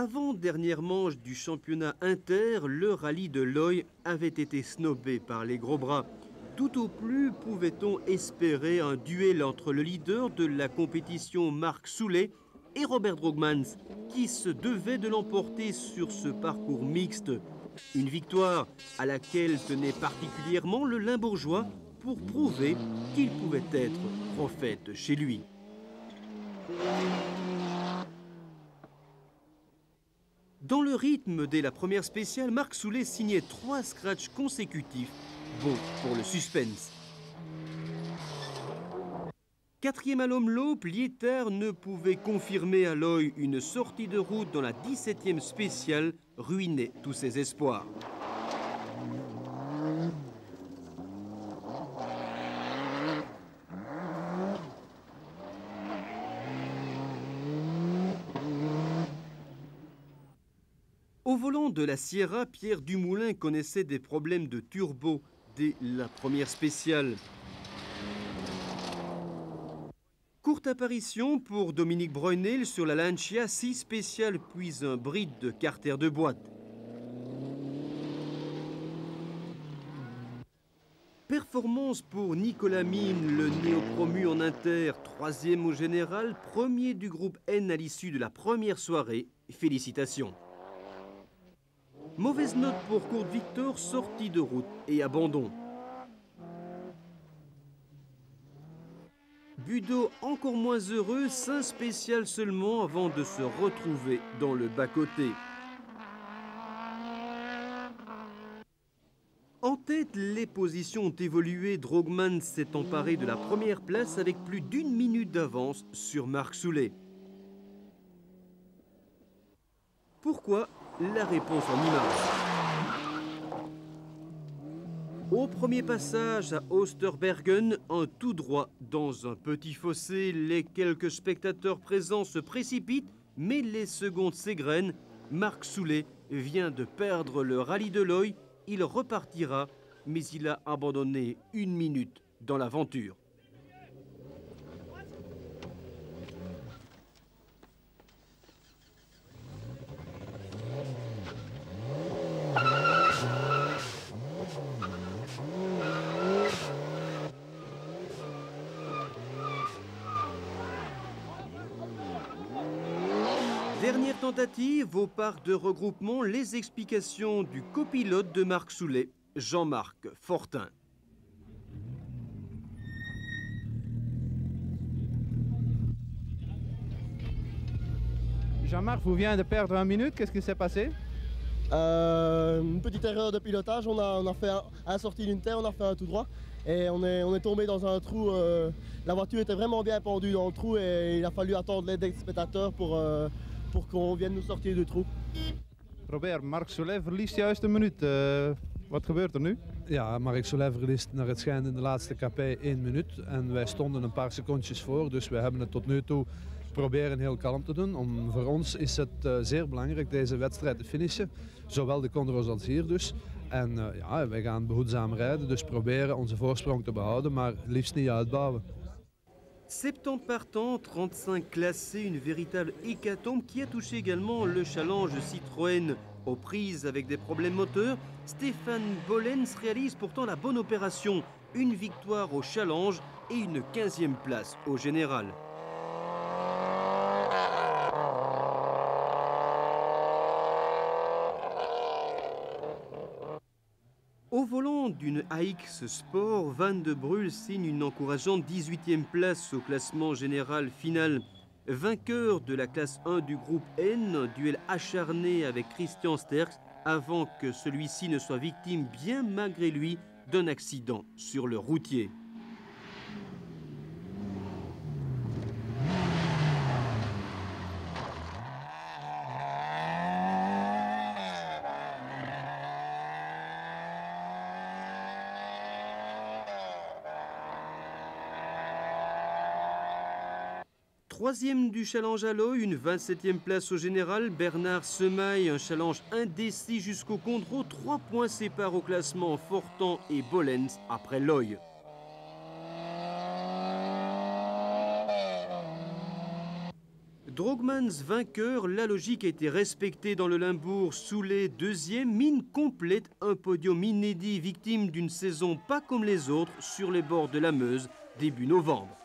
Avant-dernière manche du championnat inter, le rallye de Loy avait été snobé par les gros bras. Tout au plus pouvait-on espérer un duel entre le leader de la compétition Marc Soulé et Robert Droogmans, qui se devait de l'emporter sur ce parcours mixte. Une victoire à laquelle tenait particulièrement le Limbourgeois pour prouver qu'il pouvait être prophète chez lui. Dans le rythme dès la première spéciale, Marc Soulé signait 3 scratchs consécutifs. Bon pour le suspense. Quatrième à l'Homme-Lope, Liétard ne pouvait confirmer à Loy une sortie de route dans la 17e spéciale, ruinait tous ses espoirs. Au volant de la Sierra, Pierre Dumoulin connaissait des problèmes de turbo dès la première spéciale. Courte apparition pour Dominique Breunel sur la Lancia 6 spéciale puis un bride de Carter de boîte. Performance pour Nicolas Mine, le néo-promu en inter, 3e au général, 1er du groupe N à l'issue de la première soirée. Félicitations. Mauvaise note pour Kurt Victor, sortie de route et abandon. Budo encore moins heureux, 5 spéciales seulement avant de se retrouver dans le bas-côté. En tête, les positions ont évolué. Droogmans s'est emparé de la première place avec plus d'1 minute d'avance sur Marc Soulé. Pourquoi? La réponse en images. Au premier passage à Osterbergen, un tout droit dans un petit fossé. Les quelques spectateurs présents se précipitent, mais les secondes s'égrènent. Marc Soulé vient de perdre le rallye de Loy. Il repartira, mais il a abandonné 1 minute dans l'aventure. Dernière tentative au parc de regroupement, les explications du copilote de Marc Soulé, Jean-Marc Fortin. Jean-Marc, vous venez de perdre 1 minute, qu'est-ce qui s'est passé? Une petite erreur de pilotage, on a fait à la sortie d'une terre, on a fait un tout droit et on est tombé dans un trou. La voiture était vraiment bien pendue dans le trou et il a fallu attendre l'aide des spectateurs pour qu'on vienne nous sortir du trou. Robert, Marc Soulé verliest juist 1 minuut. Wat gebeurt er nu? Ja, Marc Soulé verliest naar het schijnt in de laatste KP 1 minuut. En wij stonden een paar secondjes voor, dus we hebben het tot nu toe proberen heel kalm te doen. Voor ons is het zeer belangrijk deze wedstrijd te finishen. Zowel de Condros als hier dus. En ja, wij gaan behoedzaam rijden, dus proberen onze voorsprong te behouden, maar liefst niet uitbouwen. 70 partants, 35 classés, une véritable hécatombe qui a touché également le challenge Citroën aux prises avec des problèmes moteurs. Stéphane Bollens réalise pourtant la bonne opération, une victoire au challenge et une 15e place au général. Au volant d'une AX Sport, Van de Brul signe une encourageante 18e place au classement général final. Vainqueur de la classe 1 du groupe N, un duel acharné avec Christian Sterckx avant que celui-ci ne soit victime, bien malgré lui, d'un accident sur le routier. Troisième du challenge à Loy, une 27e place au général. Bernard Semaille, un challenge indécis jusqu'au Condro. 3 points séparent au classement Fortan et Bollens après Loy. Drogmans vainqueur, la logique a été respectée dans le Limbourg. Soulet deuxième, Mine complète un podium inédit, victime d'une saison pas comme les autres sur les bords de la Meuse début novembre.